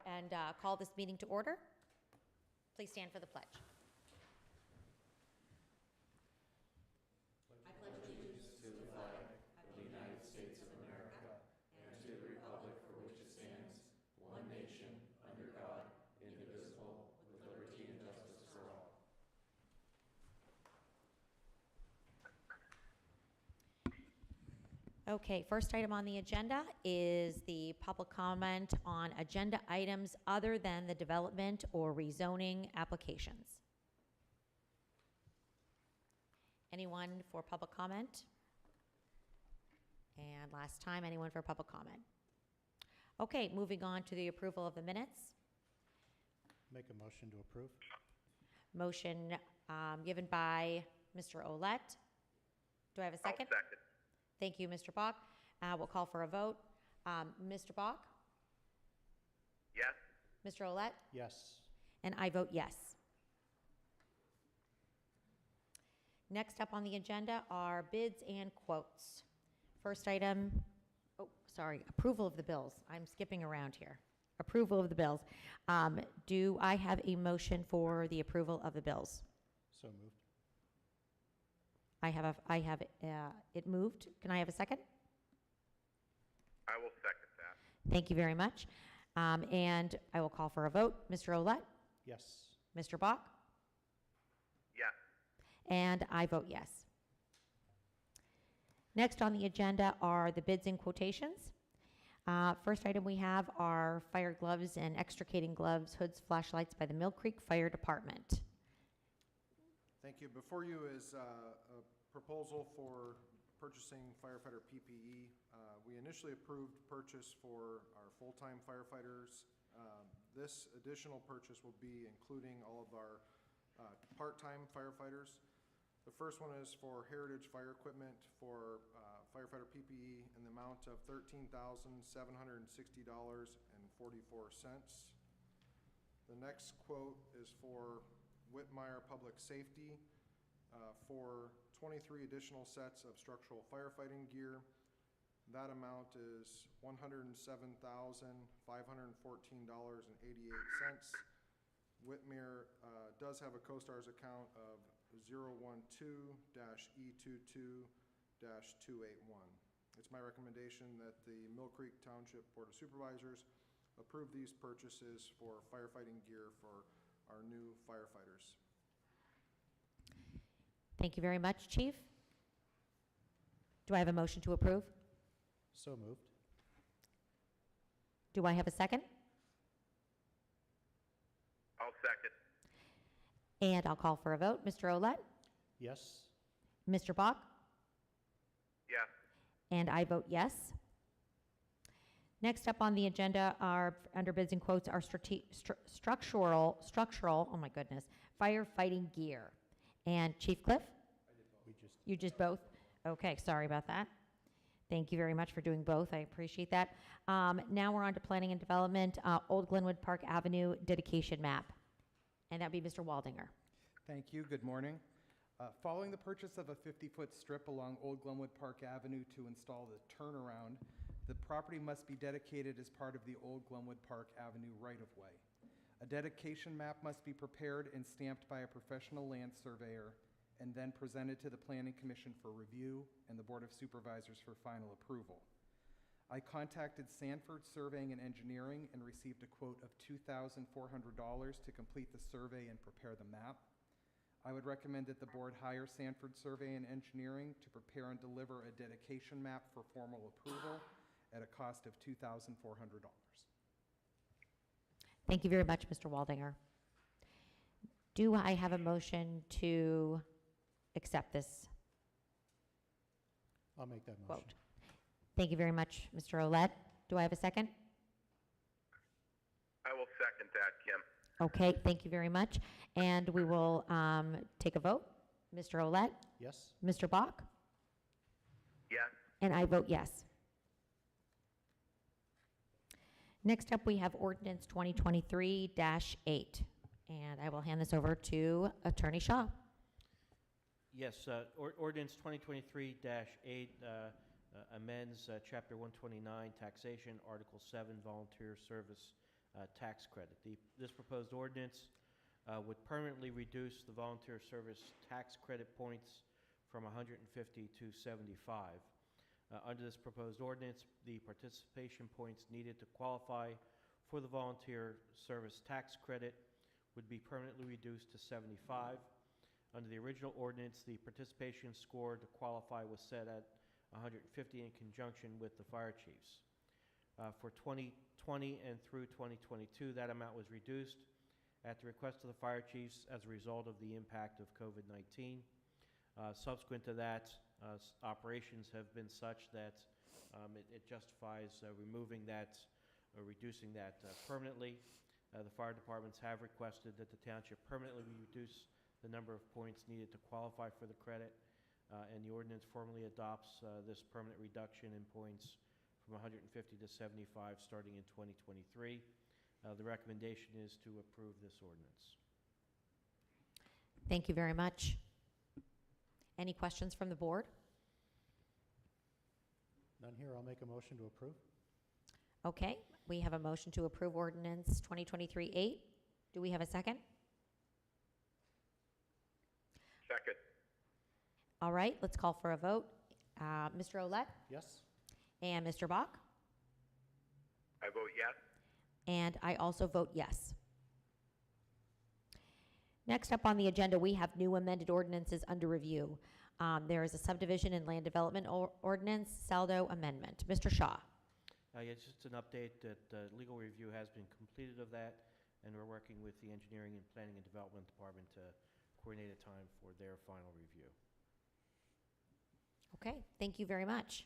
and call this meeting to order. Please stand for the pledge. I pledge allegiance to the flag of the United States of America and to the republic for which it stands, one nation, under God, indivisible, with liberty and justice for all. Okay, first item on the agenda is the public comment on agenda items other than the development or rezoning applications. Anyone for public comment? And last time, anyone for public comment? Okay, moving on to the approval of the minutes. Make a motion to approve. Motion given by Mr. Ouellette. Do I have a second? I'll second. Thank you, Mr. Bach. We'll call for a vote. Mr. Bach? Yes. Mr. Ouellette? Yes. And I vote yes. Next up on the agenda are bids and quotes. First item, approval of the bills. I'm skipping around here. Approval of the bills. Do I have a motion for the approval of the bills? So moved. I have it moved. Can I have a second? I will second that. Thank you very much. And I will call for a vote. Mr. Ouellette? Yes. Mr. Bach? Yes. And I vote yes. Next on the agenda are the bids and quotations. First item we have are fire gloves and extricating gloves, hoods, flashlights by the Mill Creek Fire Department. Thank you. Before you is a proposal for purchasing firefighter PPE. We initially approved purchase for our full-time firefighters. This additional purchase will be including all of our part-time firefighters. The first one is for Heritage Fire Equipment for firefighter PPE in the amount of $13,760.44. The next quote is for Whitmire Public Safety for 23 additional sets of structural firefighting gear. That amount is $107,514.88. Whitmire does have a CoStars account of 012-E22-281. It's my recommendation that the Mill Creek Township Board of Supervisors approve these purchases for firefighting gear for our new firefighters. Thank you very much, Chief. Do I have a motion to approve? So moved. Do I have a second? I'll second. And I'll call for a vote. Mr. Ouellette? Yes. Mr. Bach? Yes. And I vote yes. Next up on the agenda are, under bids and quotes, are structural, oh my goodness, firefighting gear. And Chief Cliff? You just both? Okay, sorry about that. Thank you very much for doing both. I appreciate that. Now we're on to planning and development, Old Glenwood Park Avenue dedication map. And that'd be Mr. Waldinger. Thank you. Good morning. Following the purchase of a 50-foot strip along Old Glenwood Park Avenue to install the turnaround, the property must be dedicated as part of the Old Glenwood Park Avenue right-of-way. A dedication map must be prepared and stamped by a professional land surveyor and then presented to the Planning Commission for review and the Board of Supervisors for final approval. I contacted Sanford Surveying and Engineering and received a quote of $2,400 to complete the survey and prepare the map. I would recommend that the board hire Sanford Survey and Engineering to prepare and deliver a dedication map for formal approval at a cost of $2,400. Thank you very much, Mr. Waldinger. Do I have a motion to accept this I'll make that motion. quote? Thank you very much, Mr. Ouellette. Do I have a second? I will second that, Kim. Okay, thank you very much. And we will take a vote. Mr. Ouellette? Yes. Mr. Bach? Yes. And I vote yes. Next up, we have ordinance 2023-8. And I will hand this over to Attorney Shaw. Yes, ordinance 2023-8 amends Chapter 129, Taxation, Article 7, Volunteer Service tax credit. This proposed ordinance would permanently reduce the volunteer service tax credit points from 150 to 75. Under this proposed ordinance, the participation points needed to qualify for the volunteer service tax credit would be permanently reduced to 75. Under the original ordinance, the participation score to qualify was set at 150 in conjunction with the fire chiefs. For 2020 and through 2022, that amount was reduced at the request of the fire chiefs as a result of the impact of COVID-19. Subsequent to that, operations have been such that it justifies removing that or reducing that permanently. The fire departments have requested that the township permanently reduce the number of points needed to qualify for the credit, and the ordinance formally adopts this permanent reduction in points from 150 to 75 starting in 2023. The recommendation is to approve this ordinance. Thank you very much. Any questions from the board? None here. I'll make a motion to approve. Okay, we have a motion to approve ordinance 2023-8. Do we have a second? Second. All right, let's call for a vote. Mr. Olet Yes. and Mr. Bach? I vote yes. And I also vote yes. Next up on the agenda, we have new amended ordinances under review. There is a subdivision and land development ordinance, Saldo amendment. Mr. Shaw. Yes, just an update that legal review has been completed of that, and we're working with the Engineering and Planning and Development Department to coordinate a time for their final review. Okay, thank you very much.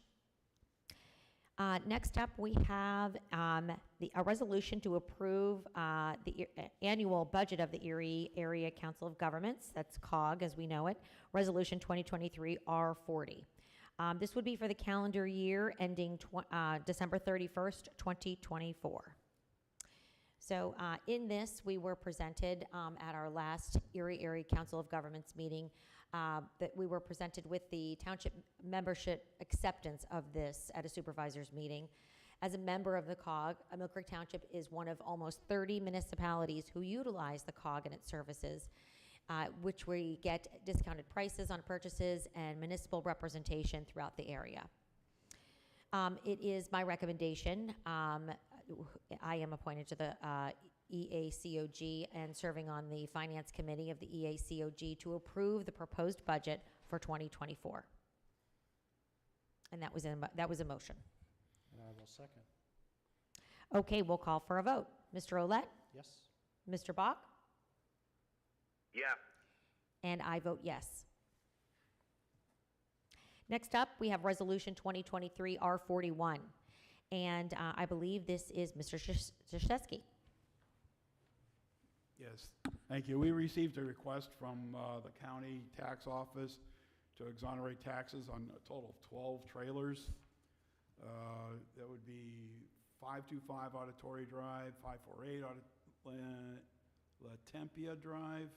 Next up, we have a resolution to approve the annual budget of the Erie Area Council of Governments, that's COG as we know it, Resolution 2023 R40. This would be for the calendar year ending December 31st, 2024. So in this, we were presented at our last Erie Area Council of Governments meeting that we were presented with the township membership acceptance of this at a supervisors meeting. As a member of the COG, Mill Creek Township is one of almost 30 municipalities who utilize the COG and its services, which we get discounted prices on purchases and municipal representation throughout the area. It is my recommendation. I am appointed to the EACOG and serving on the Finance Committee of the EACOG to approve the proposed budget for 2024. And that was a motion. And I will second. Okay, we'll call for a vote. Mr. Olet? Yes. Mr. Bach? Yes. And I vote yes. Next up, we have Resolution 2023 R41. And I believe this is Mr. Krzyzewski. Yes, thank you. We received a request from the county tax office to exonerate taxes on a total of 12 trailers. That would be 525 Auditory Drive, 548 La Tempia Drive,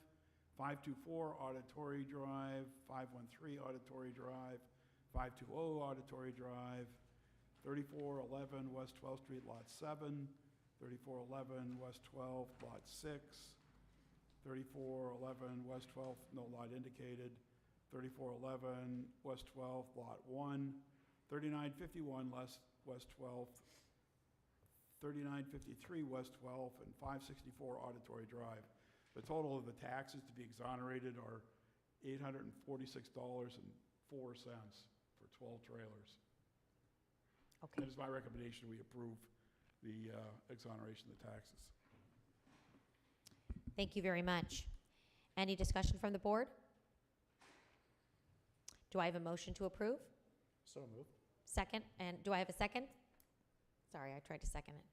524 Auditory Drive, 513 Auditory Drive, 520 Auditory Drive, 3411 West 12th Street, Lot 7, 3411 West 12th, Lot 6, 3411 West 12th, no lot indicated, 3411 West 12th, Lot 1, 3951 West 12th, 3953 West 12th, and 564 Auditory Drive. The total of the taxes to be exonerated are $846.04 for 12 trailers. Okay. It is my recommendation we approve the exoneration of the taxes. Thank you very much. Any discussion from the board? Do I have a motion to approve? So moved. Second, and do I have a second? Sorry, I tried to second it.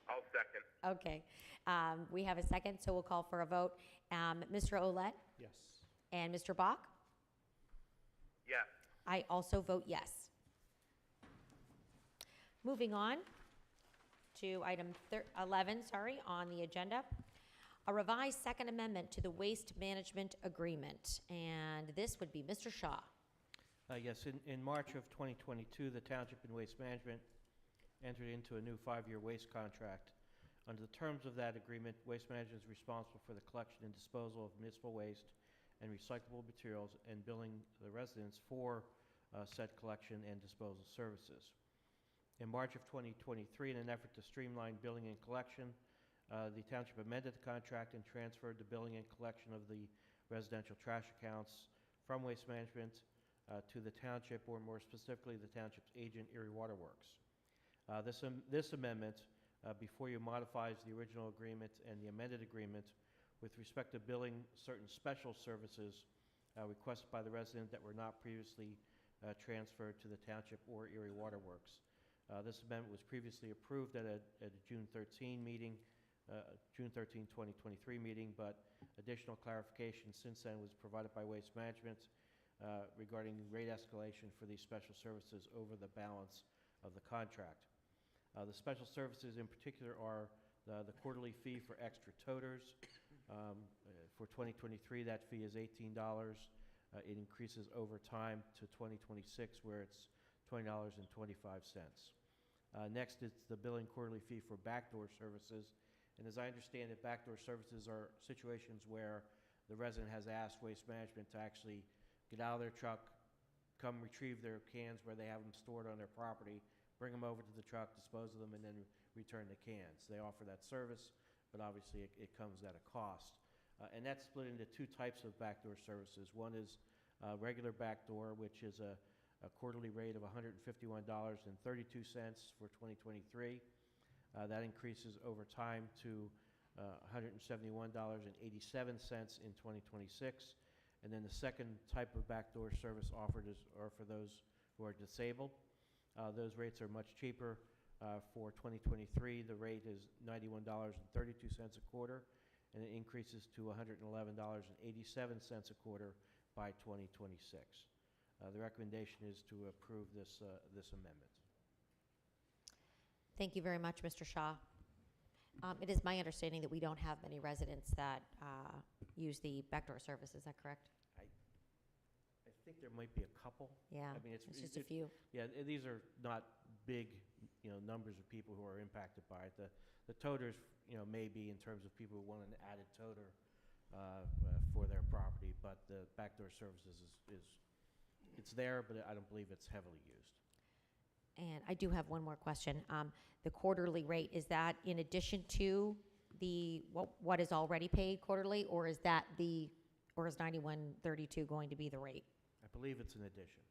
I'll second. Okay, we have a second, so we'll call for a vote. Mr. Olet Yes. and Mr. Bach? Yes. I also vote yes. Moving on to item 11, on the agenda, a revised second amendment to the Waste Management Agreement, and this would be Mr. Shaw. Yes, in March of 2022, the Township and Waste Management entered into a new 5-year waste contract Under the terms of that agreement, Waste Management is responsible for the collection and disposal of municipal waste and recyclable materials and billing the residents for said collection and disposal services. In March of 2023, in an effort to streamline billing and collection, the township amended the contract and transferred the billing and collection of the residential trash accounts from Waste Management to the township, or more specifically, the township's agent, Erie Water Works. This amendment, before you, modifies the original agreement and the amended agreement with respect to billing certain special services requested by the resident that were not previously transferred to the township or Erie Water Works. This amendment was previously approved at a June 13 meeting, June 13, 2023 meeting, but additional clarification since then was provided by Waste Management regarding rate escalation for these special services over the balance of the contract. The special services in particular are the quarterly fee for extra toters. For 2023, that fee is $18. It increases over time to 2026, where it's $20.25. Next, it's the billing quarterly fee for backdoor services. And as I understand it, backdoor services are situations where the resident has asked Waste Management to actually get out of their truck, come retrieve their cans where they have them stored on their property, bring them over to the truck, dispose of them, and then return the cans. They offer that service, but obviously it comes at a cost. And that's split into two types of backdoor services. One is regular backdoor, which is a quarterly rate of $151.32 for 2023. That increases over time to $171.87 in 2026. And then the second type of backdoor service offered are for those who are disabled. Those rates are much cheaper. For 2023, the rate is $91.32 a quarter, and it increases to $111.87 a quarter by 2026. The recommendation is to approve this amendment. Thank you very much, Mr. Shaw. It is my understanding that we don't have many residents that use the backdoor service. Is that correct? I think there might be a couple. Yeah, I mean, it's just a few. Yeah, these are not big, numbers of people who are impacted by it. The toters, maybe in terms of people who want an added toter for their property, but the backdoor services it's there, but I don't believe it's heavily used. And I do have one more question. The quarterly rate, is that in addition to what is already paid quarterly, or is $91.32 going to be the rate? I believe it's an addition.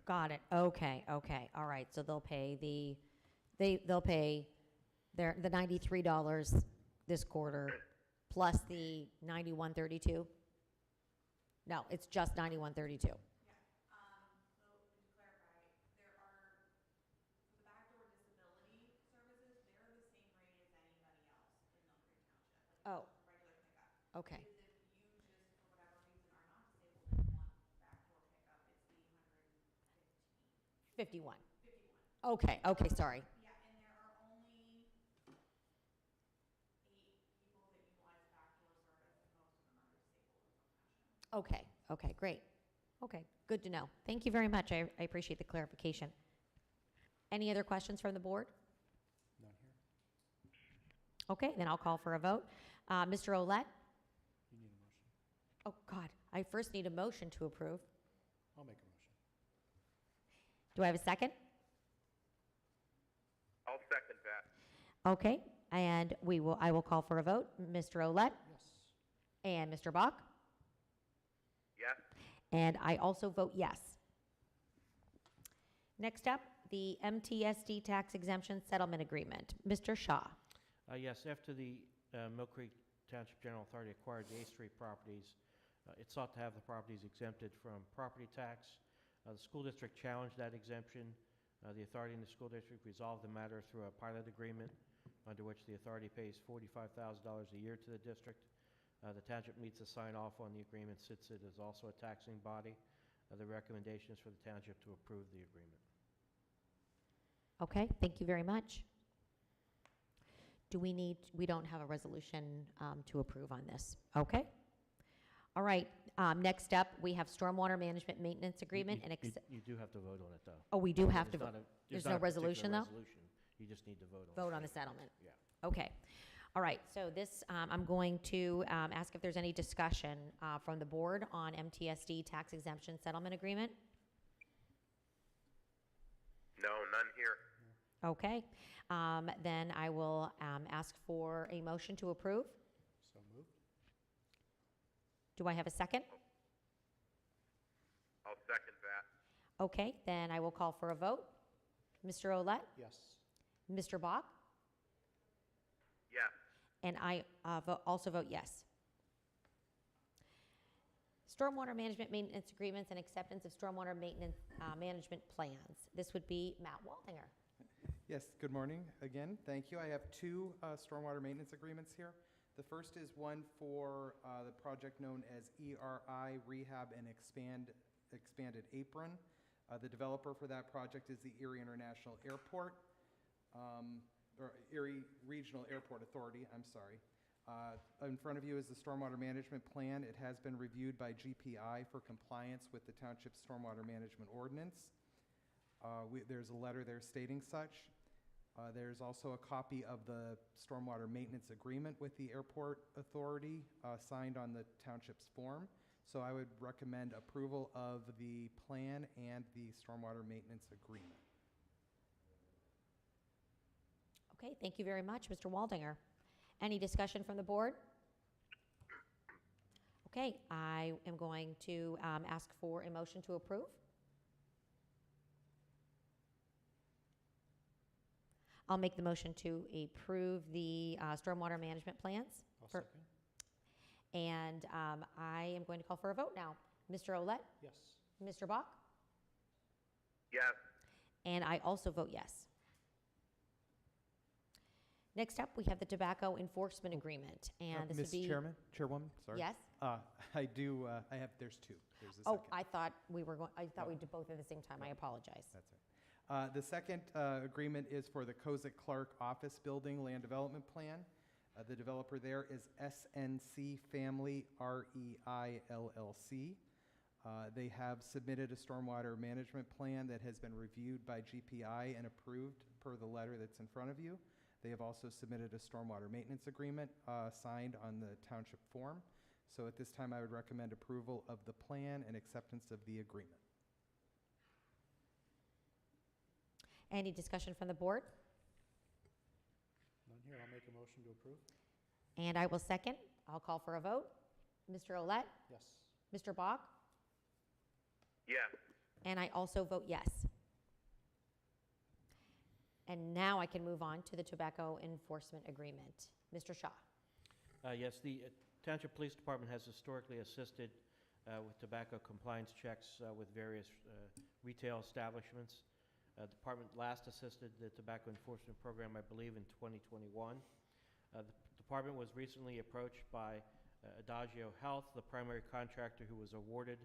Got it. Okay. All right. So they'll pay they'll pay the $93 this quarter plus the $91.32. No, it's just $91.32. Oh. Okay. 51. Okay, sorry. Yeah, and there are only 8 people that utilize backdoor service, and most of them are disabled in some fashion. Okay, great. Okay, good to know. Thank you very much. I appreciate the clarification. Any other questions from the board? None here. Okay, then I'll call for a vote. Mr. Olet? You need a motion. Oh, God, I first need a motion to approve. I'll make a motion. Do I have a second? I'll second that. Okay, and I will call for a vote. Mr. Olet? Yes. And Mr. Bach? Yes. And I also vote yes. Next up, the MTSD tax exemption settlement agreement. Mr. Shaw? Yes, after the Mill Creek Township General Authority acquired the A Street properties, it sought to have the properties exempted from property tax. The school district challenged that exemption. The authority and the school district resolved the matter through a pilot agreement under which the authority pays $45,000 a year to the district The township needs to sign off on the agreement since it is also a taxing body. The recommendation is for the township to approve the agreement. Okay, thank you very much. We don't have a resolution to approve on this. Okay. All right, next up, we have stormwater management maintenance agreement and You do have to vote on it, though. oh, we do have to There's vote. not a- There's not no a particular resolution, though? resolution. You just need to vote on it. Vote on the settlement. Yeah. Okay. All right, so this, I'm going to ask if there's any discussion from the board on MTSD tax exemption settlement agreement. No, none here. Okay, then I will ask for a motion to approve. So moved. Do I have a second? I'll second that. Okay, then I will call for a vote. Mr. Olet, Yes. Mr. Bach, Yes. and I also vote yes. Stormwater management maintenance agreements and acceptance of stormwater maintenance management plans. This would be Matt Waldinger. Yes, good morning again. Thank you. I have two stormwater maintenance agreements here. The first is one for the project known as ERI Rehab and Expanded Apron. The developer for that project is the Erie International Airport, or Erie Regional Airport Authority, I'm sorry. In front of you is the stormwater management plan. It has been reviewed by GPI for compliance with the Township Stormwater Management Ordinance. There's a letter there stating such. There's also a copy of the stormwater maintenance agreement with the airport authority signed on the township's form. So I would recommend approval of the plan and the stormwater maintenance agreement. Okay, thank you very much, Mr. Waldinger. Any discussion from the board? Okay, I am going to ask for a motion to approve. I'll make the motion to approve the stormwater management plans. I'll For- second. And I am going to call for a vote now. Mr. Olet, Yes. Mr. Bach, Yes. and I also vote yes. Next up, we have the tobacco enforcement agreement, and this would be... Ms. Chairwoman, sorry. Yes? There's two. There's a Oh, second. I thought we did both at the same time. I apologize. That's right. The second agreement is for the Kozik Clark Office Building Land Development Plan. The developer there is SNC Family REI LLC. They have submitted a stormwater management plan that has been reviewed by GPI and approved per the letter that's in front of you. They have also submitted a stormwater maintenance agreement signed on the township form. So at this time, I would recommend approval of the plan and acceptance of the agreement. Any discussion from the board? None here. I'll make a motion to approve. And I will second. I'll call for a vote. Mr. Olet, Yes. Mr. Bach, Yes. and I also vote yes. And now I can move on to the tobacco enforcement agreement. Mr. Shaw. Yes, the Township Police Department has historically assisted with tobacco compliance checks with various retail establishments. Department last assisted the tobacco enforcement program, I believe, in 2021. The department was recently approached by Adagio Health, the primary contractor who was awarded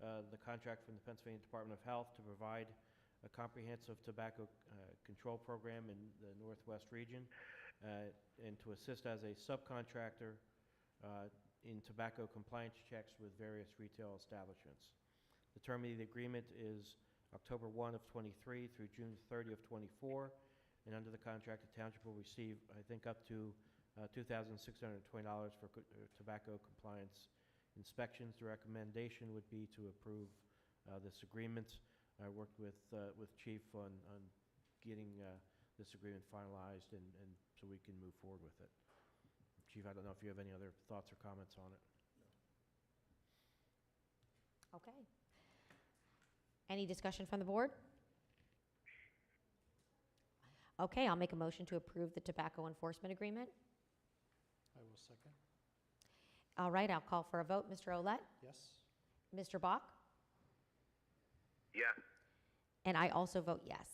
the contract from the Pennsylvania Department of Health to provide a comprehensive tobacco control program in the Northwest region, and to assist as a subcontractor in tobacco compliance checks with various retail establishments. The term of the agreement is October 1 of 23 through June 30 of 24, and under the contract, the township will receive, I think, up to $2,620 for tobacco compliance inspections. The recommendation would be to approve this agreement. I worked with Chief on getting this agreement finalized, and so we can move forward with it. Chief, I don't know if you have any other thoughts or comments on it. Okay. Any discussion from the board? Okay, I'll make a motion to approve the tobacco enforcement agreement. I will second. All right, I'll call for a vote. Mr. Olet, Yes. Mr. Bach, Yes. and I also vote yes.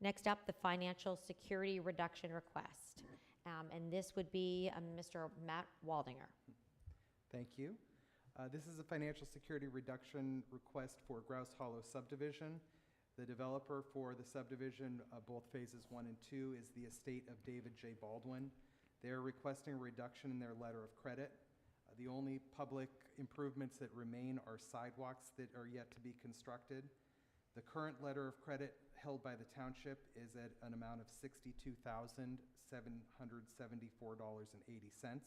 Next up, the financial security reduction request. And this would be Mr. Matt Waldinger. Thank you. This is a financial security reduction request for Grouse Hollow subdivision. The developer for the subdivision, both phases 1 and 2, is the estate of David J. Baldwin. They're requesting a reduction in their letter of credit. The only public improvements that remain are sidewalks that are yet to be constructed. The current letter of credit held by the township is at an amount of $62,774.80.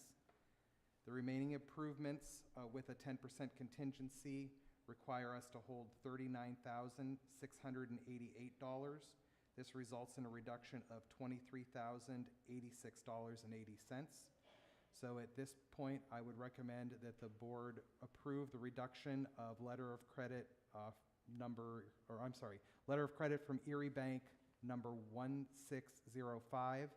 The remaining improvements with a 10% contingency require us to hold $39,688. This results in a reduction of $23,086.80. So at this point, I would recommend that the board approve the reduction of letter of credit letter of credit from Erie Bank number 1605,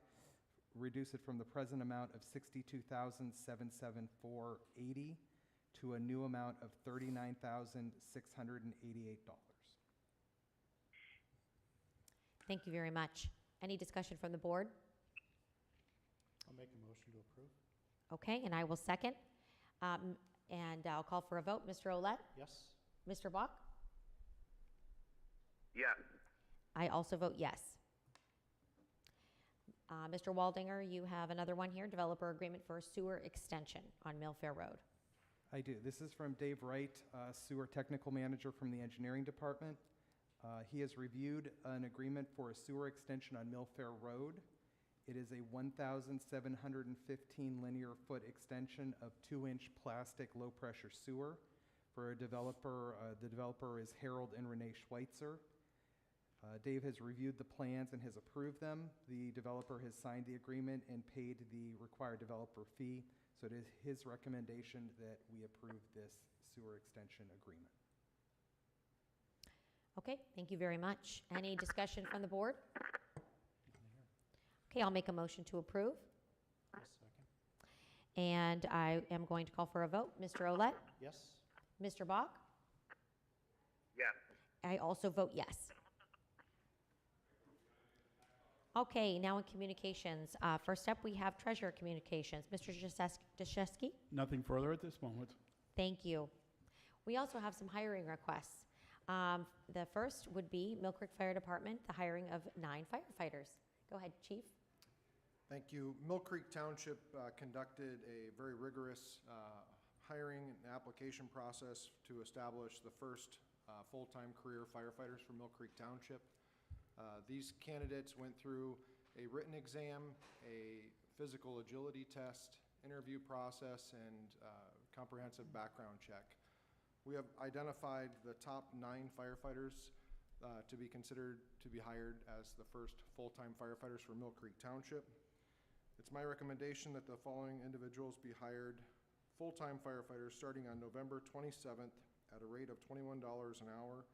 reduce it from the present amount of $62,774.80 to a new amount of $39,688. Thank you very much. Any discussion from the board? I'll make a motion to approve. Okay, and I will second. And I'll call for a vote. Mr. Olet? Yes. Mr. Bach? Yes. I also vote yes. Mr. Waldinger, you have another one here, developer agreement for a sewer extension on Millfair Road. I do. This is from Dave Wright, sewer technical manager from the engineering department. He has reviewed an agreement for a sewer extension on Millfair Road. It is a 1,715 linear foot extension of 2-inch plastic low-pressure sewer for a developer. The developer is Harold and Renee Schweitzer. Dave has reviewed the plans and has approved them. The developer has signed the agreement and paid the required developer fee. So it is his recommendation that we approve this sewer extension agreement. Okay, thank you very much. Any discussion from the board? Okay, I'll make a motion to approve. I'll second. And I am going to call for a vote. Mr. Olet? Yes. Mr. Bach? Yes. I also vote yes. Okay, now in communications. First up, we have treasurer communications. Mr. Daszewski? Nothing further at this moment. Thank you. We also have some hiring requests. The first would be Mill Creek Fire Department, the hiring of 9 firefighters. Go ahead, Chief. Thank you. Mill Creek Township conducted a very rigorous hiring and application process to establish the first full-time career firefighters for Mill Creek Township. These candidates went through a written exam, a physical agility test, interview process, and comprehensive background check. We have identified the top 9 firefighters to be considered to be hired as the first full-time firefighters for Mill Creek Township. It's my recommendation that the following individuals be hired full-time firefighters starting on November 27th at a rate of $21 an hour,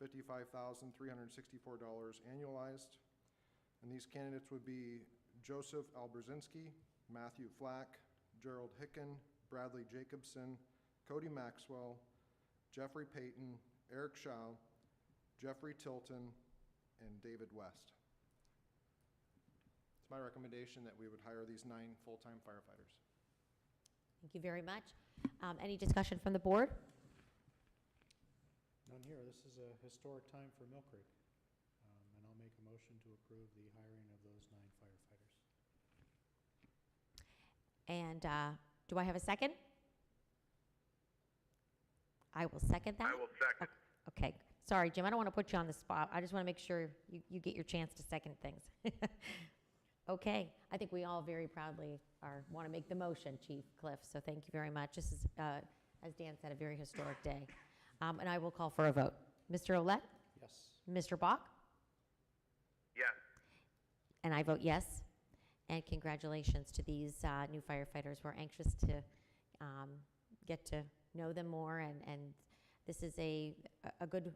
$55,364 annualized. And these candidates would be Joseph Albrzezinski, Matthew Flack, Gerald Hicken, Bradley Jacobson, Cody Maxwell, Jeffrey Payton, Eric Shaw, Jeffrey Tilton, and David West. It's my recommendation that we would hire these 9 full-time firefighters. Thank you very much. Any discussion from the board? None here. This is a historic time for Mill Creek. And I'll make a motion to approve the hiring of those 9 firefighters. And do I have a second? I will second that. I will second. Okay. Sorry, Jim, I don't want to put you on the spot. I just want to make sure you get your chance to second things. Okay. I think we all very proudly want to make the motion, Chief Cliff, so thank you very much. This is, as Dan said, a very historic day. And I will call for a vote. Mr. Olet? Yes. Mr. Bach? Yes. And I vote yes. And congratulations to these new firefighters. We're anxious to get to know them more, and this is a good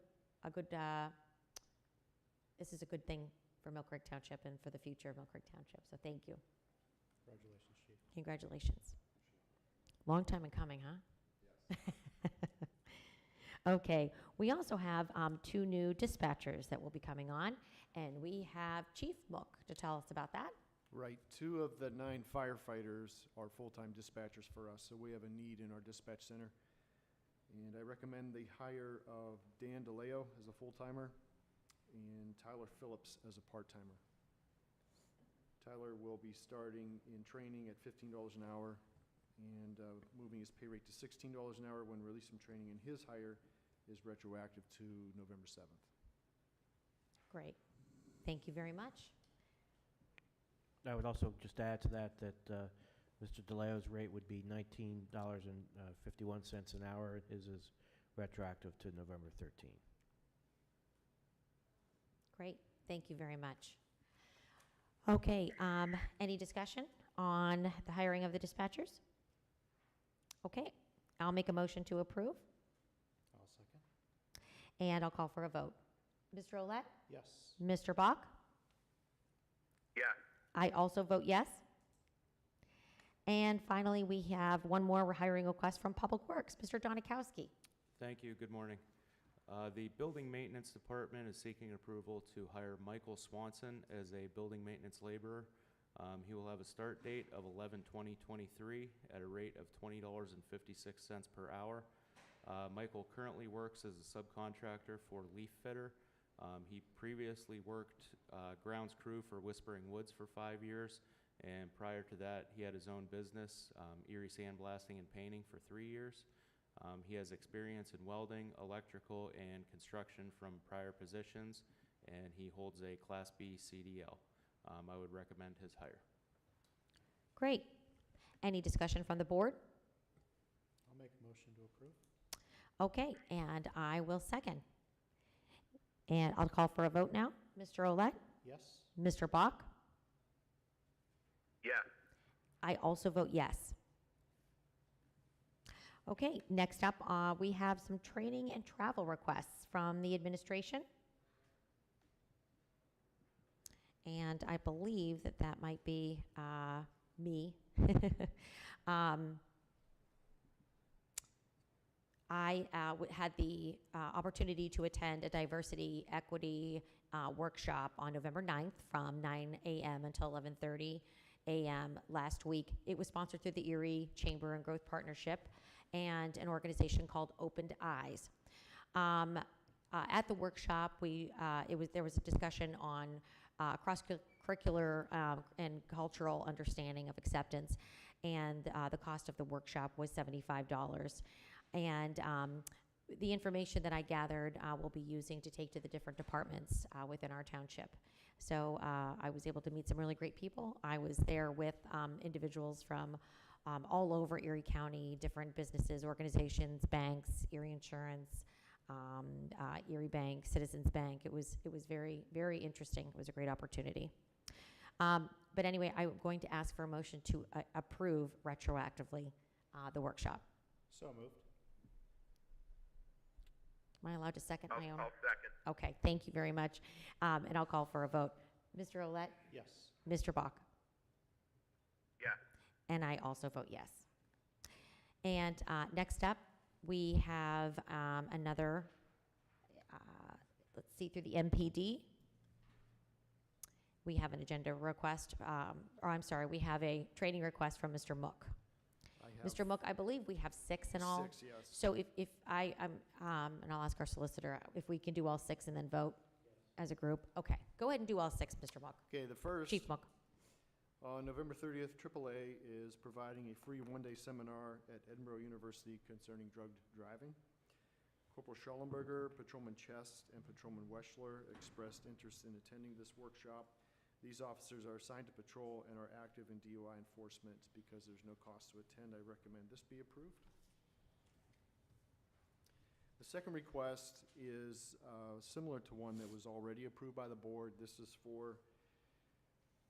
this is a good thing for Mill Creek Township and for the future of Mill Creek Township. So thank you. Congratulations, Chief. Congratulations. Long time in coming, huh? Yes. Okay. We also have 2 new dispatchers that will be coming on, and we have Chief Mook to tell us about that. Right, 2 of the 9 firefighters are full-time dispatchers for us, so we have a need in our dispatch center. And I recommend the hire of Dan DeLeo as a full-timer and Tyler Phillips as a part-timer. Tyler will be starting in training at $15 an hour and moving his pay rate to $16 an hour when released from training, and his hire is retroactive to November 7th. Great. Thank you very much. I would also just add to that Mr. DeLeo's rate would be $19.51 an hour. His is retroactive to November 13th. Great. Thank you very much. Okay, any discussion on the hiring of the dispatchers? Okay, I'll make a motion to approve, I'll second. and I'll call for a vote. Mr. Olet? Yes. Mr. Bach? Yes. I also vote yes. And finally, we have one more hiring request from Public Works, Mr. Donikowski. Thank you. Good morning. The Building Maintenance Department is seeking approval to hire Michael Swanson as a building maintenance laborer. He will have a start date of 11/20/23 at a rate of $20.56 per hour. Michael currently works as a subcontractor for Leaf Fitter. He previously worked grounds crew for Whispering Woods for 5 years, and prior to that, he had his own business, Erie Sandblasting and Painting, for 3 years. He has experience in welding, electrical, and construction from prior positions, and he holds a Class B CDL. I would recommend his hire. Great. Any discussion from the board? I'll make a motion to approve. Okay, and I will second. And I'll call for a vote now. Mr. Olet? Yes. Mr. Bach? Yes. I also vote yes. Okay, next up, we have some training and travel requests from the administration. And I believe that that might be me. I had the opportunity to attend a diversity equity workshop on November 9th from 9 a.m. until 11:30 a.m. last week. It was sponsored through the Erie Chamber and Growth Partnership and an organization called Opened Eyes. At the workshop, there was a discussion on cross-curricular and cultural understanding of acceptance, and the cost of the workshop was $75. And the information that I gathered we'll be using to take to the different departments within our township. So I was able to meet some really great people. I was there with individuals from all over Erie County, different businesses, organizations, banks, Erie Insurance, Erie Bank, Citizens Bank. It was very, very interesting. It was a great opportunity. But anyway, I'm going to ask for a motion to approve retroactively the workshop. So moved. Am I allowed to second my own? I'll second. Okay, thank you very much. And I'll call for a vote. Mr. Olet? Yes. Mr. Bach? Yes. And I also vote yes. And next up, we have another, let's see, through the MPD. We have an agenda request, we have a training request from Mr. Mook. Mr. Mook, I believe we have 6 in all. 6, yes. So if and I'll ask our solicitor if we can do all 6 and then vote as a group. Okay, go ahead and do all 6, Mr. Mook. Okay, the first, Chief Mook. on November 30th, AAA is providing a free one-day seminar at Edinburgh University concerning drug driving. Corporal Schallenberger, Patrolman Chest, and Patrolman Weschler expressed interest in attending this workshop. These officers are assigned to patrol and are active in DUI enforcement. Because there's no cost to attend, I recommend this be approved. The second request is similar to one that was already approved by the board. This is for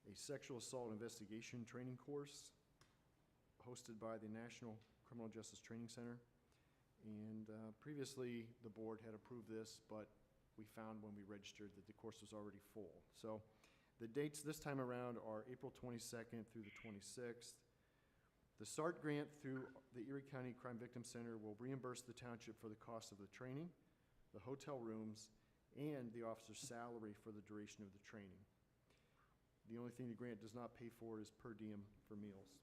a sexual assault investigation training course hosted by the National Criminal Justice Training Center. And previously, the board had approved this, but we found when we registered that the course was already full. So the dates this time around are April 22nd through the 26th. The SART grant through the Erie County Crime Victim Center will reimburse the township for the cost of the training, the hotel rooms, and the officer's salary for the duration of the training. The only thing the grant does not pay for is per diem for meals.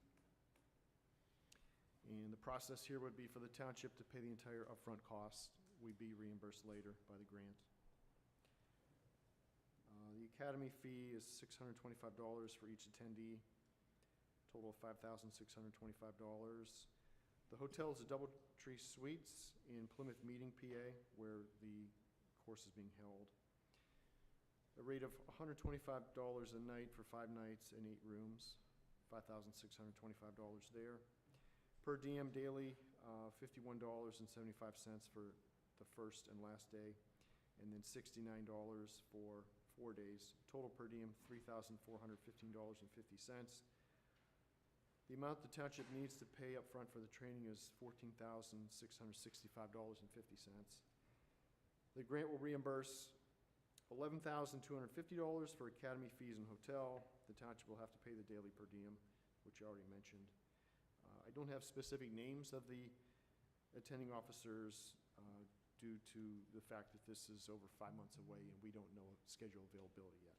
And the process here would be for the township to pay the entire upfront cost. We'd be reimbursed later by the grant. The academy fee is $625 for each attendee, total of $5,625. The hotel is a DoubleTree Suites in Plymouth Meeting, PA, where the course is being held. A rate of $125 a night for 5 nights and 8 rooms, $5,625 there. Per diem daily, $51.75 for the first and last day, and then $69 for 4 days. Total per diem, $3,415.50. The amount the township needs to pay up front for the training is $14,665.50. The grant will reimburse $11,250 for academy fees and hotel. The township will have to pay the daily per diem, which I already mentioned. I don't have specific names of the attending officers due to the fact that this is over 5 months away and we don't know schedule availability yet.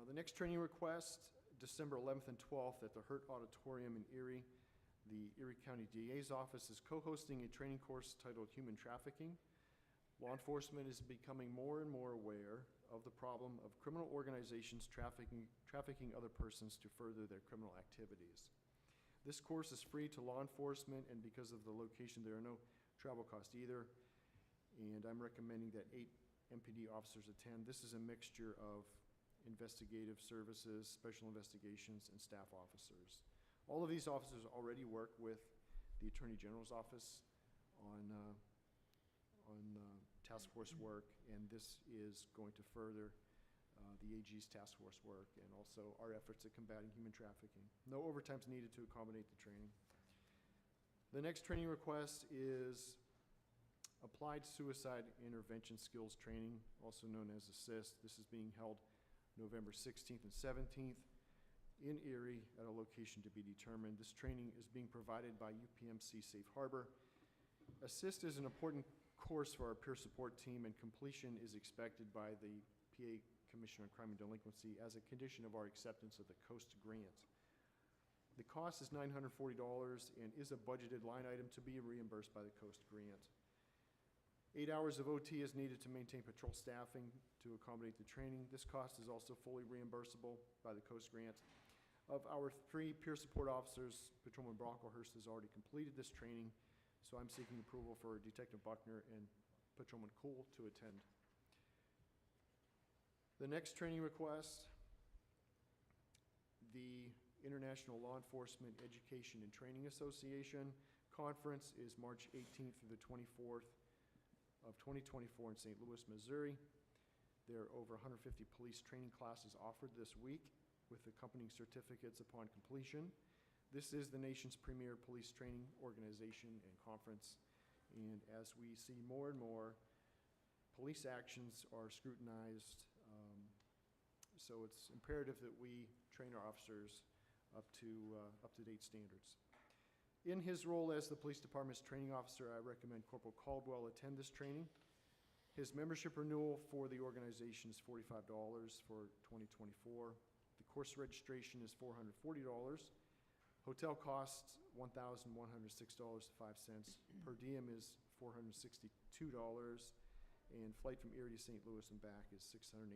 The next training request, December 11th and 12th at the Hurt Auditorium in Erie. The Erie County DA's office is co-hosting a training course titled Human Trafficking. Law enforcement is becoming more and more aware of the problem of criminal organizations trafficking other persons to further their criminal activities. This course is free to law enforcement, and because of the location, there are no travel costs either. And I'm recommending that 8 MPD officers attend. This is a mixture of investigative services, special investigations, and staff officers. All of these officers already work with the Attorney General's office on task force work, and this is going to further the AG's task force work and also our efforts at combating human trafficking. No overtime is needed to accommodate the training. The next training request is Applied Suicide Intervention Skills Training, also known as ASSIST. This is being held November 16th and 17th in Erie at a location to be determined. This training is being provided by UPMC Safe Harbor. ASSIST is an important course for our peer support team, and completion is expected by the PA Commission on Crime and Delinquency as a condition of our acceptance of the COAST grant. The cost is $940 and is a budgeted line item to be reimbursed by the COAST grant. 8 hours of OT is needed to maintain patrol staffing to accommodate the training. This cost is also fully reimbursable by the COAST grant. Of our 3 peer support officers, Patrolman Brocklehurst has already completed this training, so I'm seeking approval for Detective Buckner and Patrolman Cool to attend. The next training request, the International Law Enforcement Education and Training Association Conference is March 18th through the 24th of 2024 in St. Louis, Missouri. There are over 150 police training classes offered this week with accompanying certificates upon completion. This is the nation's premier police training organization and conference, and as we see more and more, police actions are scrutinized, so it's imperative that we train our officers up to date standards. In his role as the police department's training officer, I recommend Corporal Caldwell attend this training. His membership renewal for the organization is $45 for 2024. The course registration is $440. Hotel costs $1,106.05. Per diem is $462, and flight from Erie to St. Louis and back is $685.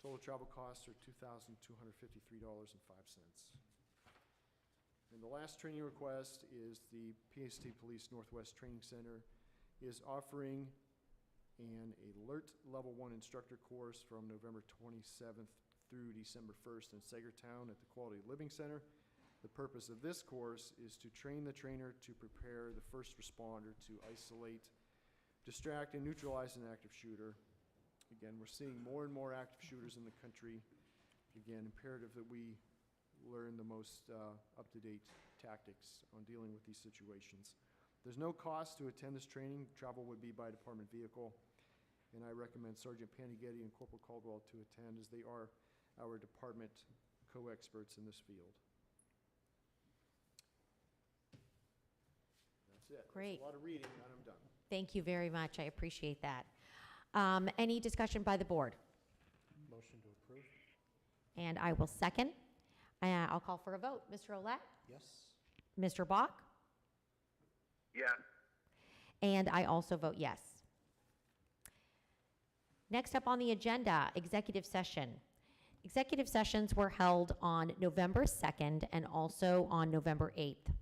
Total travel costs are $2,253.05. And the last training request is the PST Police Northwest Training Center is offering an Alert Level 1 instructor course from November 27th through December 1st in Sagertown at the Quality Living Center. The purpose of this course is to train the trainer to prepare the first responder to isolate, distract, and neutralize an active shooter. Again, we're seeing more and more active shooters in the country. Again, imperative that we learn the most up-to-date tactics on dealing with these situations. There's no cost to attend this training. Travel would be by department vehicle, and I recommend Sergeant Panighetti and Corporal Caldwell to attend, as they are our department co-experts in this field. That's it. Great. That's a lot of reading, and I'm done. Thank you very much. I appreciate that. Any discussion by the board? Motion to approve? And I will second. I'll call for a vote. Mr. Olet? Yes. Mr. Bach? Yes. And I also vote yes. Next up on the agenda, executive session. Executive sessions were held on November 2nd and also on November 8th.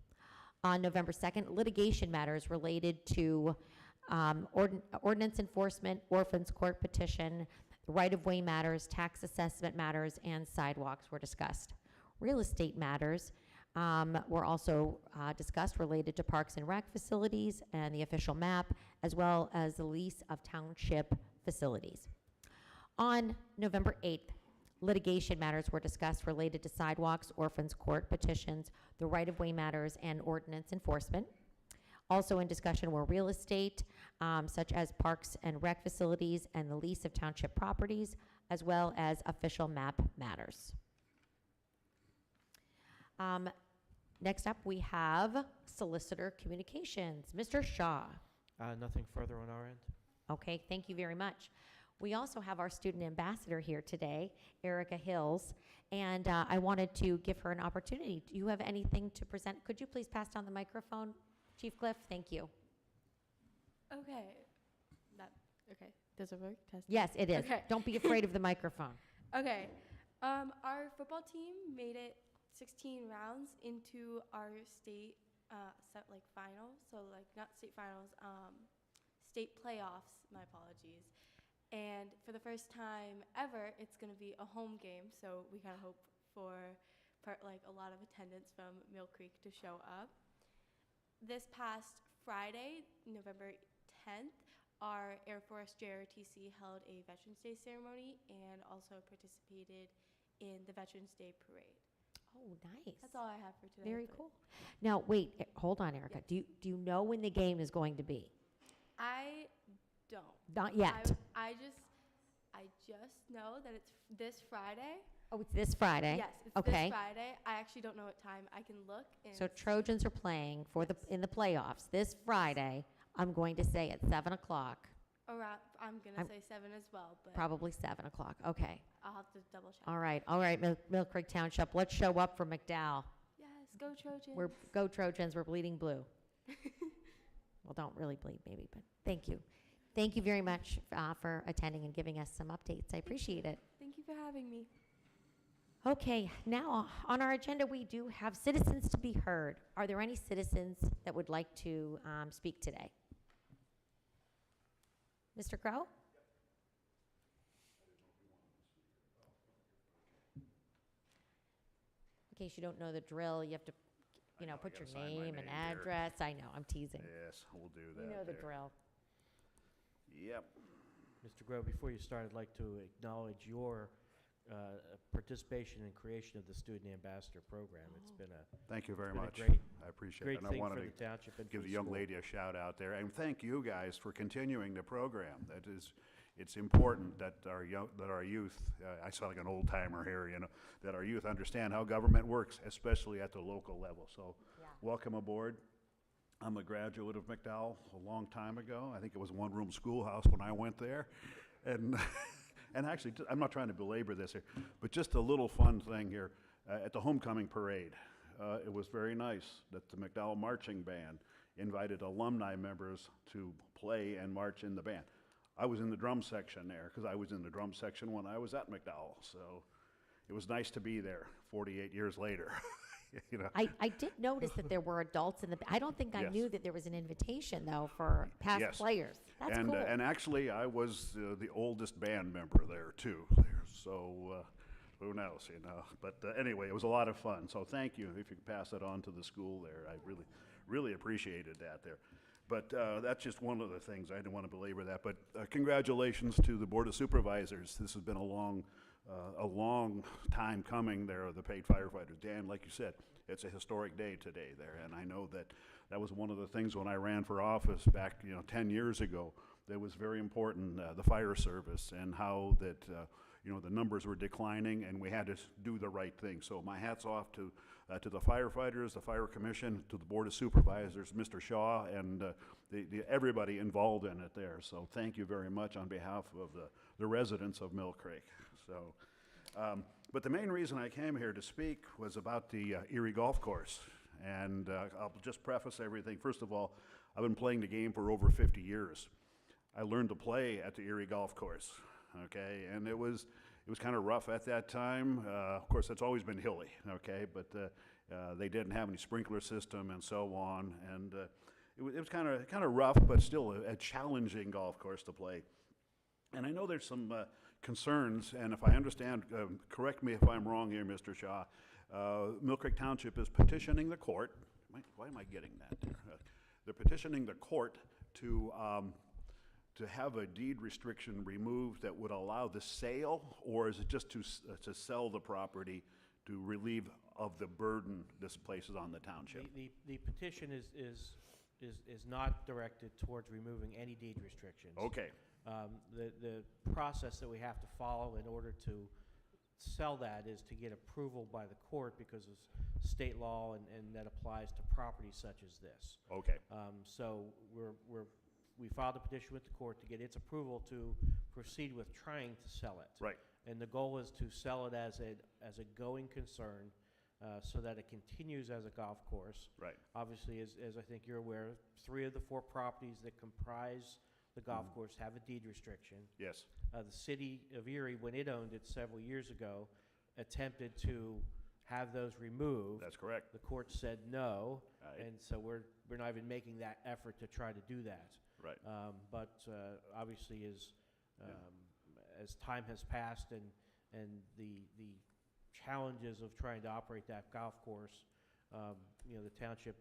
On November 2nd, litigation matters related to ordinance enforcement, orphans court petition, right-of-way matters, tax assessment matters, and sidewalks were discussed. Real estate matters were also discussed related to parks and rec facilities and the official map, as well as the lease of township facilities. On November 8th, litigation matters were discussed related to sidewalks, orphans court petitions, the right-of-way matters, and ordinance enforcement. Also in discussion were real estate, such as parks and rec facilities and the lease of township properties, as well as official map matters. Next up, we have solicitor communications. Mr. Shaw. Nothing further on our end? Okay, thank you very much. We also have our student ambassador here today, Erica Hills, and I wanted to give her an opportunity. Do you have anything to present? Could you please pass down the microphone, Chief Cliff? Thank you. Okay. Okay. Does it work? Test. Yes, it is. Okay. Don't be afraid of the microphone. Okay. Our football team made it 16 rounds into our state finals. So not state finals, state playoffs. My apologies. And for the first time ever, it's going to be a home game. So we kind of hope for a lot of attendance from Mill Creek to show up. This past Friday, November 10th, our Air Force JRTC held a Veterans Day ceremony and also participated in the Veterans Day parade. Oh, nice. That's all I have for today. Very but cool. Now, wait, hold on, Erica. Do you know when the game is going to be? I don't. Not yet. I just know that it's this Friday. Oh, it's this Friday? Yes, it's okay. this Friday. I actually don't know what time. I can look. And So Trojans are playing in the playoffs this Friday. I'm going to say at 7 o'clock. around. I'm gonna say 7 as well, but Probably 7 o'clock. Okay. I'll have to double check. All right. Mill Creek Township. Let's show up for McDowell. Yes, go Trojans. Go Trojans. We're bleeding blue. Well, don't really bleed, maybe, but thank you. Thank you very much for attending and giving us some updates. I appreciate it. Thank you for having me. Okay, now on our agenda, we do have citizens to be heard. Are there any citizens that would like to speak today? Mr. Crow? In case you don't know the drill, you have to, put your name and address. I know, I'm teasing. Yes, we'll do that. You know the there. drill. Yep. Mr. Grove, before you start, I'd like to acknowledge your participation in creation of the Student Ambassador Program. It's been a Thank you very been a much. great- I appreciate great it. And I thing wanted for to the township and for give the the young school. lady a shout out there, and thank you guys for continuing the program. It's important that our youth, I sound like an old timer here, that our youth understand how government works, especially at the local level. So, welcome aboard. I'm a graduate of McDowell a long time ago. I think it was a one-room schoolhouse when I went there, and and actually, I'm not trying to belabor this here, but just a little fun thing here at the homecoming parade. It was very nice that the McDowell Marching Band invited alumni members to play and march in the band. I was in the drum section there, because I was in the drum section when I was at McDowell, so it was nice to be there 48 years later. I did notice that there were adults in the, I don't think I Yes. knew that there was an invitation, though, for past Yes. players. That's and, cool. and actually, I was the oldest band member there, too. So who knows, But anyway, it was a lot of fun. So thank you. If you could pass it on to the school there, I really appreciated that there. But that's just one of the things. I didn't want to belabor that. But congratulations to the Board of Supervisors. This has been a long time coming there, the paid firefighters. Dan, like you said, it's a historic day today there. And I know that was one of the things when I ran for office back 10 years ago that was very important, the fire service, and how that the numbers were declining and we had to do the right thing. So my hat's off to to the firefighters, the fire commission, to the board of supervisors, Mr. Shaw, and everybody involved in it there. So thank you very much on behalf of the residents of Mill Creek. So, but the main reason I came here to speak was about the Erie Golf Course. And I'll just preface everything. First of all, I've been playing the game for over 50 years. I learned to play at the Erie Golf Course, okay? And it was kind of rough at that time. Of course, it's always been hilly, okay? But they didn't have any sprinkler system and so on. And it was kind of rough, but still a challenging golf course to play. And I know there's some concerns, and if I understand, correct me if I'm wrong here, Mr. Shaw, Mill Creek Township is petitioning the court. Why am I getting that there? They're petitioning the court to have a deed restriction removed that would allow the sale, or is it just to sell the property to relieve of the burden this places on the township? The petition is not directed towards removing any deed restrictions. Okay. The process that we have to follow in order to sell that is to get approval by the court because of state law, and that applies to properties such as this. Okay. So we filed a petition with the court to get its approval to proceed with trying to sell it. Right. And the goal is to sell it as a going concern, so that it continues as a golf course. Right. Obviously, as I think you're aware, 3 of the 4 properties that comprise the golf course have a deed restriction. Yes. The city of Erie, when it owned it several years ago, attempted to have those removed. That's correct. The court said no, Right. and so we're not even making that effort to try to do that. Right. But obviously, as time has passed and the challenges of trying to operate that golf course, the township,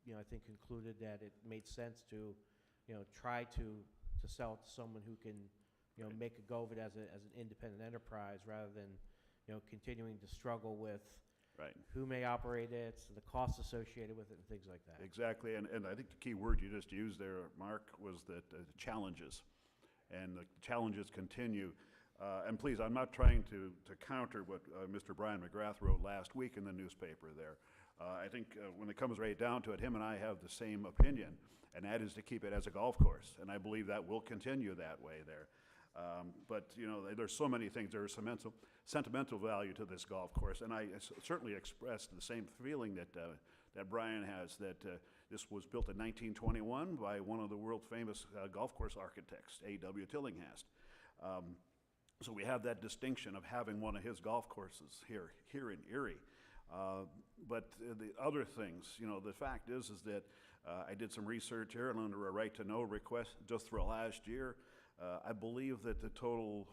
I think concluded that it made sense to, try to sell it to someone who can, Right. make a go of it as an independent enterprise rather than, continuing to struggle with Right. who may operate it, the costs associated with it, and things like that. Exactly, and I think the key word you just used there, Mark, was that the challenges, and the challenges continue. And please, I'm not trying to counter what Mr. Brian McGrath wrote last week in the newspaper there. I think when it comes right down to it, him and I have the same opinion, and that is to keep it as a golf course, and I believe that will continue that way there. But, there's so many things. There's sentimental value to this golf course, and I certainly expressed the same feeling that Brian has, that this was built in 1921 by one of the world famous golf course architects, A.W. Tillinghast. So we have that distinction of having one of his golf courses here in Erie. But the other things, the fact is that I did some research here, and under a right-to-know request just for last year, I believe that the total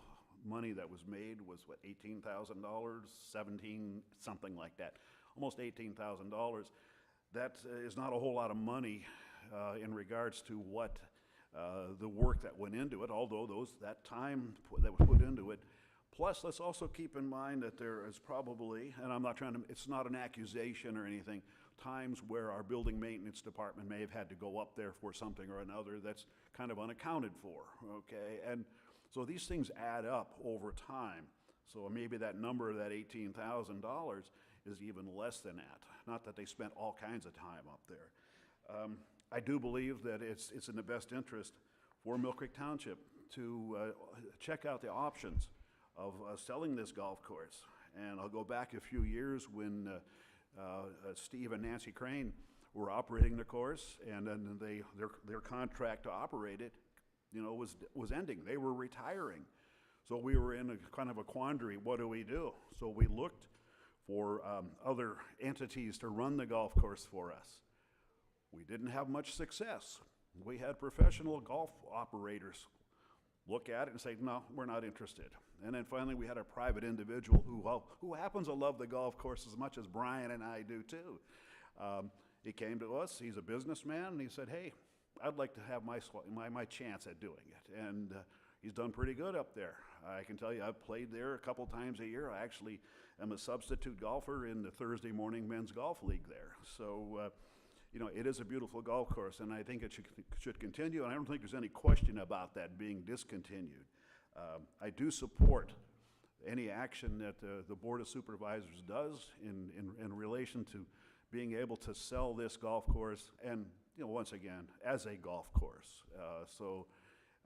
money that was made was, $18,000, 17, something like that, almost $18,000. That is not a whole lot of money in regards to what the work that went into it, although that time that was put into it. Plus, let's also keep in mind that there is probably, and I'm not it's not an accusation or anything, times where our building maintenance department may have had to go up there for something or another that's kind of unaccounted for, okay? And so these things add up over time. So maybe that number, that $18,000, is even less than that. Not that they spent all kinds of time up there. I do believe that it's in the best interest for Mill Creek Township to check out the options of selling this golf course. And I'll go back a few years when Steve and Nancy Crane were operating the course, and then their contract to operate it, was ending. They were retiring. So we were in a kind of a quandary. What do we do? So we looked for other entities to run the golf course for us. We didn't have much success. We had professional golf operators look at it and say, no, we're not interested. And then finally we had a private individual who happens to love the golf course as much as Brian and I do too. He came to us, he's a businessman, and he said, hey, I'd like to have my chance at doing it. And he's done pretty good up there. I can tell you I've played there a couple times a year. I actually am a substitute golfer in the Thursday morning men's golf league there. So, it is a beautiful golf course, and I think it should continue, and I don't think there's any question about that being discontinued. I do support any action that the Board of Supervisors does in relation to being able to sell this golf course, and, you know, once again, as a golf course.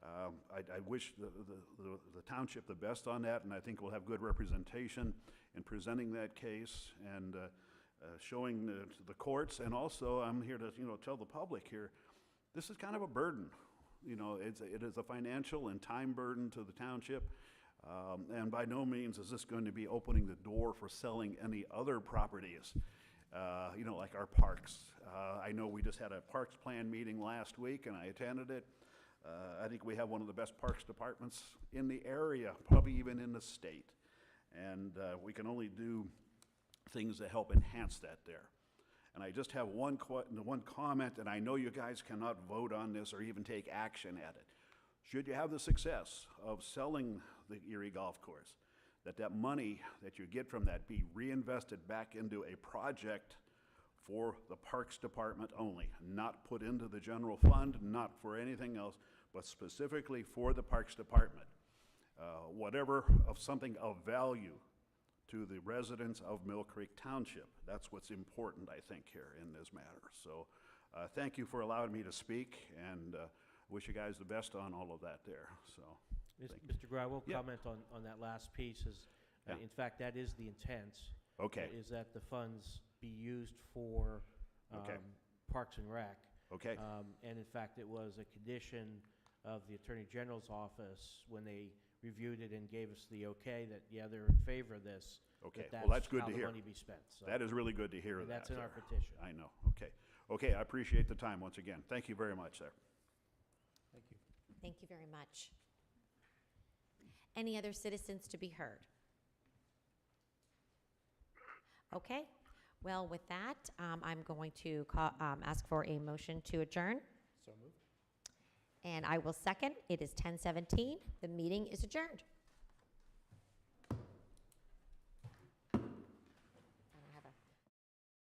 I wish the township the best on that, and I think we'll have good representation in presenting that case and showing the courts, and also I'm here to, you know, tell the public here, this is kind of a burden. You know, it is a financial and time burden to the township, and by no means is this going to be opening the door for selling any other properties, you know, like our parks. I know we just had a parks plan meeting last week, and I attended it. I think we have one of the best parks departments in the area, probably even in the state. And we can only do things to help enhance that there. And I just have one comment, and I know you guys cannot vote on this or even take action at it. Should you have the success of selling the Erie Golf Course, that money that you get from that be reinvested back into a project for the Parks Department only, not put into the general fund, not for anything else, but specifically for the Parks Department. Whatever of something of value to the residents of Mill Creek Township. That's what's important, I think, here in this matter. So thank you for allowing me to speak, and wish you guys the best on all of that there. So, Mr. Gray, I will Yeah. comment on that last piece. Yeah. In fact, that is the intent. Okay. Is that the funds be used for Okay. Parks and Rec. Okay. And in fact, it was a condition of the Attorney General's office when they reviewed it and gave us the okay that, yeah, they're in favor of this. Okay. That Well, that's good how to the hear. money be spent. So That is really good to hear and that. that's in our there. petition. I know. Okay. Okay, I appreciate the time once again. Thank you very much, sir. Thank you. Thank you very much. Any other citizens to be heard? Okay, well, with that, I'm going to ask for a motion to adjourn, So moved. and I will second. It is 10:17. The meeting is adjourned.